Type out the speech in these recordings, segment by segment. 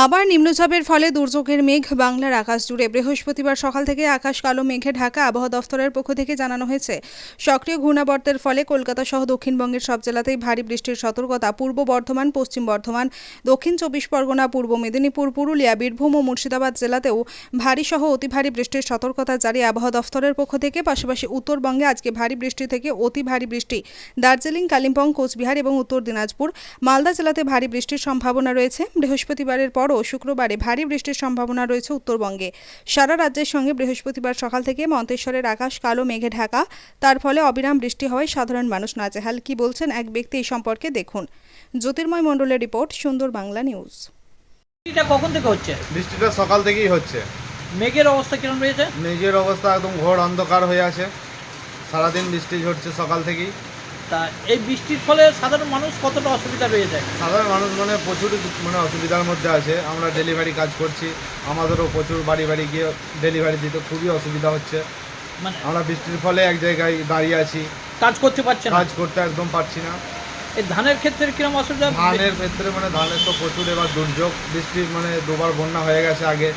আবার নিম্নচাপের ফলে দুর্যোগের মেঘ বাংলার আকাশ জুড়ে। বৃহস্পতিবার সকাল থেকে আকাশ কালো মেঘে ঢাকা। আবহাওয়া দফতরের পক্ষ থেকে জানানো হয়েছে, সক্রিয় ঘূর্ণাবর্তের ফলে কলকাতা সহ দক্ষিণবঙ্গের সব জেলাতেই ভারী বৃষ্টির সতর্কতা। পূর্ব বর্ধমান, পশ্চিম বর্ধমান, দক্ষিণ চব্বিশ পরগনা, পূর্ব মেদিনীপুর, পুরুলিয়া, বীরভূম ও মুর্শিদাবাদ জেলাতেও ভারী সহ অতি ভারী বৃষ্টির সতর্কতা জারি আবহাওয়া দফতরের পক্ষ থেকে। পাশাপাশি উত্তরবঙ্গে আজকে ভারী বৃষ্টি থেকে অতি ভারী বৃষ্টি। দার্জিলিং, কালিম্পং, কোচবিহার এবং উত্তর দিনাজপুর, মালদা জেলাতে ভারী বৃষ্টির সম্ভাবনা রয়েছে। বৃহস্পতিবারের পরও শুক্রবারে ভারী বৃষ্টির সম্ভাবনা রয়েছে উত্তরবঙ্গে। সারা রাজ্যের সঙ্গে বৃহস্পতিবার সকাল থেকে মন্তেশ্বরের আকাশ কালো মেঘে ঢাকা। তার ফলে অবিরাম বৃষ্টি হওয়ায় সাধারণ মানুষ নাজেহাল। কি বলছেন এক ব্যক্তি এই সম্পর্কে দেখুন। জ্যোতির্ময় মণ্ডলের রিপোর্ট, সুন্দর বাংলা নিউজ। বৃষ্টিটা কখন থেকে হচ্ছে? বৃষ্টিটা সকাল থেকেই হচ্ছে। মেঘের অবস্থা কিরকম রয়েছে? মেঘের অবস্থা একদম ঘোর অন্ধকার হয়ে আছে। সারাদিন বৃষ্টি ঝরছে সকাল থেকেই। তা এই বৃষ্টির ফলে সাধারণ মানুষ কতটা অসুবিধা রয়ে যায়? সাধারণ মানুষ প্রচুর অসুবিধার মধ্যে আছে। আমরা ডেলিভারি কাজ করছি, আমাদেরও প্রচুর বাড়ি বাড়ি গিয়ে ডেলিভারি দিতে খুবই অসুবিধা হচ্ছে। আমরা বৃষ্টির ফলে এক জায়গায় দাঁড়িয়ে আছি, কাজ করতে পারছি না, কাজ করতে একদম পারছি না। এই ধানের ক্ষেত্রে কিরকম অসুবিধা? ধানের ক্ষেত্রে ধানের তো প্রচুর এবার দুর্যোগ। বৃষ্টির দুবার বন্যা হয়ে গেছে আগে,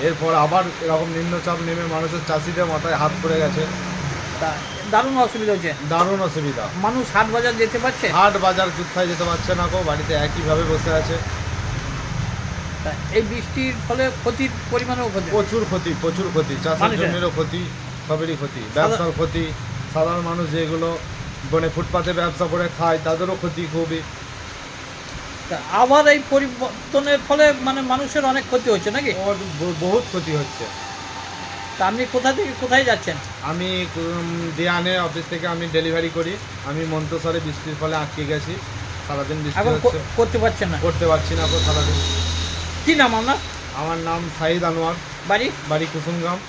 এরপর আবার এরকম নিম্নচাপ নেমে মানুষের চাষিদের মাথায় হাত পড়ে গেছে। তা দারুণ অসুবিধা হচ্ছে। দারুণ অসুবিধা। মানুষ হাট বাজার যেতে পারছে? হাট বাজার কোথায় যেতে পারছে না, বাড়িতে একইভাবে বসে আছে। তা এই বৃষ্টির ফলে ক্ষতির পরিমাণও প্রচুর ক্ষতি। চাষের জমিরও ক্ষতি, সবেরই ক্ষতি। ব্যবসার ক্ষতি, সাধারণ মানুষ যেগুলো ফুটপাতে ব্যবসা করে খায় তাদেরও ক্ষতি খুবই। আবার এই পরিবর্তনের ফলে মানুষের অনেক ক্ষতি হচ্ছে নাকি? বহুত ক্ষতি হচ্ছে। তা আপনি কোথা থেকে কোথায় যাচ্ছেন? আমি দিয়ানে অফিস থেকে আমি ডেলিভারি করি। আমি মন্তেশ্বরে বৃষ্টির ফলে আটকে গেছি। সারাদিন বৃষ্টি হচ্ছে, করতে পারছি না সারাদিন। কি নাম আপনার? আমার নাম সাইদ আনোয়ার, বাড়ি কুসুমগ্রাম।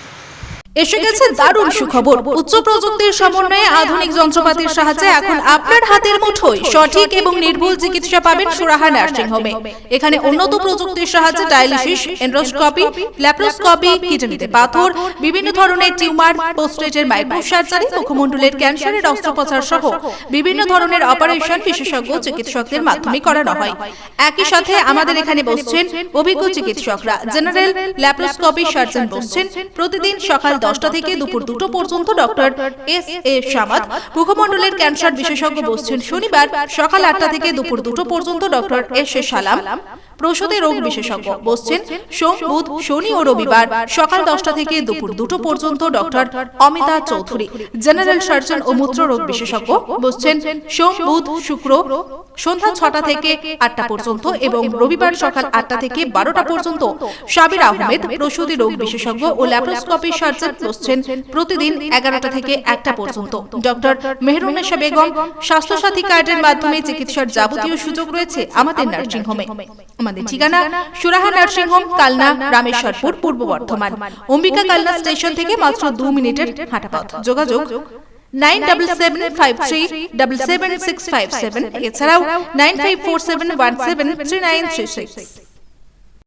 এসে গেছে দারুণ সুখবর। উচ্চ প্রযুক্তির সমন্বয়ে আধুনিক যন্ত্রপাতির সাহায্যে এখন আপনার হাতের মুঠোয় সঠিক এবং নির্ভুল চিকিৎসা পাবেন সুরাহা নার্সিং হোমে। এখানে উন্নত প্রযুক্তির সাহায্যে ডায়ালিসিস, এন্ডোস্কোপি, ল্যাপ্রোস্কোপি, কিডনিতে পাথর, বিভিন্ন ধরনের টিউমার, প্রোস্টেটের মাইক্রোসার্জারি, মুখমণ্ডলের ক্যান্সারের অস্ত্রোপচার সহ বিভিন্ন ধরনের অপারেশন বিশেষজ্ঞ চিকিৎসকদের মাধ্যমে করানো হয়। একই সাথে আমাদের এখানে বসছেন অভিজ্ঞ চিকিৎসকরা। জেনারেল ল্যাপ্রোস্কোপি সার্জন বসছেন প্রতিদিন সকাল 10টা থেকে দুপুর 2টো পর্যন্ত ডক্টর এস সামাদ। মুখমণ্ডলের ক্যান্সার বিশেষজ্ঞ বসছেন শনিবার সকাল 8টা থেকে দুপুর 2টো পর্যন্ত ডক্টর এস সালাম। প্রসূতি রোগ বিশেষজ্ঞ বসছেন সোম, বুধ, শনি ও রবিবার সকাল 10টা থেকে দুপুর 2টো পর্যন্ত doctor Amita Chowdhury. General surgeon ও মূত্র রোগ বিশেষজ্ঞ বসছেন সোম, বুধ, শুক্র সন্ধ্যা 6টা থেকে 8টা পর্যন্ত এবং রবিবার সকাল 8টা থেকে 12টা পর্যন্ত। সাবির আহমেদ প্রসূতি রোগ বিশেষজ্ঞ ও ল্যাপ্রোস্কোপি সার্জন বসছেন প্রতিদিন 11টা থেকে 1টা পর্যন্ত। ডক্টর মেহরুন্নেসা বেগম। স্বাস্থ্যসাথী কার্ডের মাধ্যমে চিকিৎসার যাবতীয় সুযোগ রয়েছে আমাদের নার্সিং হোমে। আমাদের ঠিকানা সুরাহা নার্সিং হোম, কালনা, রামেশ্বরপুর, পূর্ব বর্ধমান। অম্বিকা কালনা স্টেশন থেকে মাত্র 2 মিনিটের হাঁটা পথ। যোগাযোগ 9775377657, এছাড়াও 9547173936।